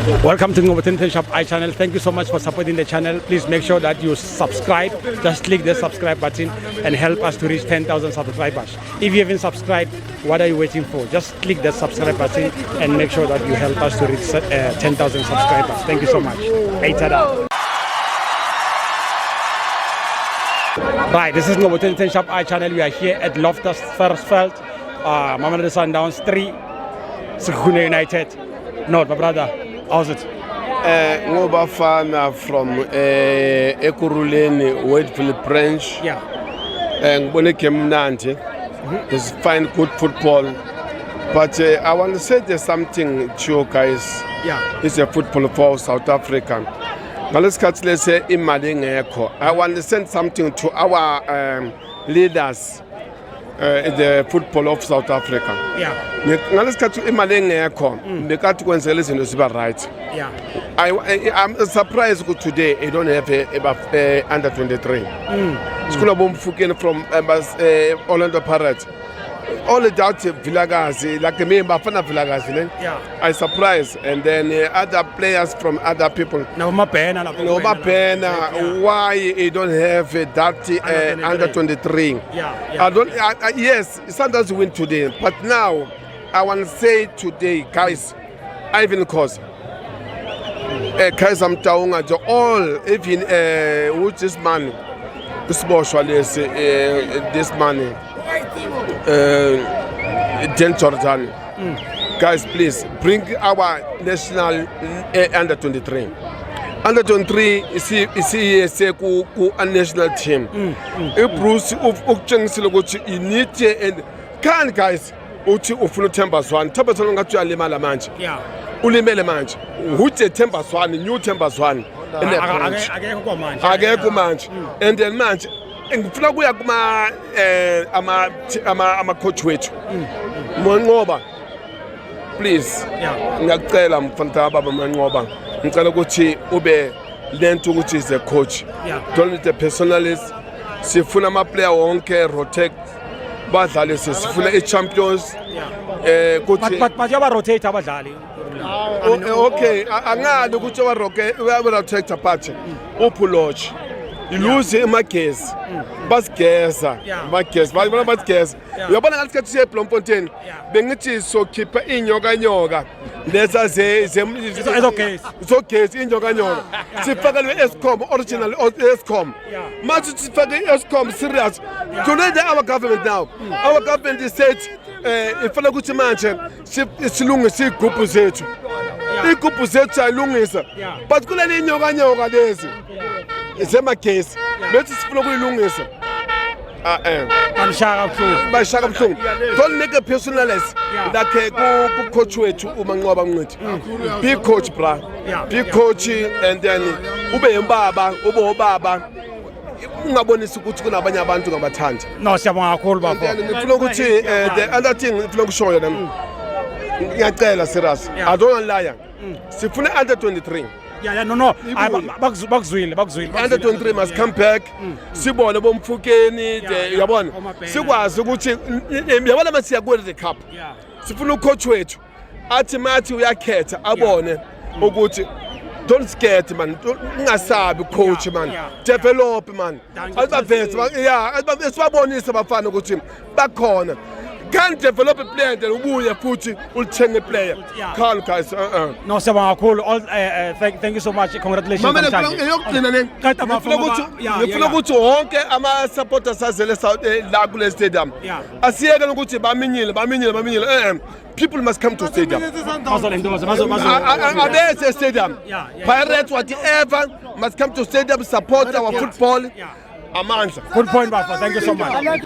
Welcome to Ngoboten Shop iChannel. Thank you so much for supporting the channel. Please make sure that you subscribe. Just click the subscribe button and help us to reach 10,000 subscribers. If you haven't subscribed, what are you waiting for? Just click the subscribe button and make sure that you help us to reach 10,000 subscribers. Thank you so much. Right, this is Ngoboten Shop iChannel. We are here at Loftus Versfeld, Mamelodi Sundowns 3, Sekhukhune United. No, my brother, how's it? Ngobafana from Ekurhuleni, Wade Branch. Yeah. Ngibone game mnandi. It's fine, good football. But I want to say there's something to you guys. Yeah. It's a football for South Africa. Now let's say imali ngekho. I want to send something to our leaders in the football of South Africa. Yeah. Ngalesikhathi imali engekho bekathi kwenzela izinto ziba right. Yeah. I'm surprised ukuthi today I don't have a under 23. Skula bomfukeni from Orlando Pirates. All the doubt Vilakazi, like me, Bafana Vilakazi. Yeah. I surprised, and then other players from other people. No, Mapena. Why you don't have that under 23? Yeah. I don't. Yes, Sundowns win today, but now I want to say today, guys, Ivan Khoza, Kaizer Motaung, all even which this man, this man. Dan Jordan. Guys, please bring our national under 23. Under 23 is a national team. Bruce ukuthengisile ukuthi inithe and can guys uthi ufuna uThembazwane. Thembazwane ngathi uyalimala manje. Yeah. Ulimele manje. Uthi Thembazwane, new Thembazwane. Akekho manje. And then manje ngifuna kuya kuma ama coach wethu Manqoba, please ngiyacela mfana baba Manqoba, ngicela ukuthi ube lento ukuthi is a coach. Don't need a personalist. Sifuna ama player wonke rotate badlale, sifuna i-champions but yaba rotate abadlali. Okay, angani ukuthi wa rotate apart uphuloch iluze emagesi basigeza magesi bayibona basigeza uyabona ngasikhathi siye Bloemfontein bengithi sokhipha inyoka leza zogesi inyoka sifaka le-Eskom original Eskom manje sifake i-Eskom serious today our government now our government is said ifuna ukuthi manje silungise igubhu zethu ayilungisa but kuleli inyoka lezi izemagesi bethi sifuna ukuyilungisa bashaka buhlungu don't make a personalist like ku coach wethu uManqoba Mnqithi be coach bra be coach and then ube yimbaba ube ubaba ungabonisa ukuthi kunabanye abantu ngabathandi. No, siyabonga kakhulu bafo. Ngifuna ukuthi the other thing ngifuna ukushoya nami ngiyacela serious I don't lie sifuna under 23. Yeah, no. Bakuzwile. Under 23 must come back. Sibone bomfukeni, uyabona. Sikwazi ukuthi uyabona masiya ku the cup. Sifuna ucoach wethu. Athi mathi uyakhetha abone ukuthi don't scared man. Ungasabi coach man. Develop man. Alibavetse sibabonisa abafana ukuthi bakhona. Can't develop a player then ubuye futhi ulithenge player. Call guys. No, siyabonga kakhulu. Thank you so much. Congratulations. Ngifuna ukuthi wonke ama supporters azele la kule stadium. Asiyeke ukuthi baminyile. People must come to stadium. Abese stadium. Pirates whatever must come to stadium, support our football. Amandla. Good point, Bafa. Thank you so much.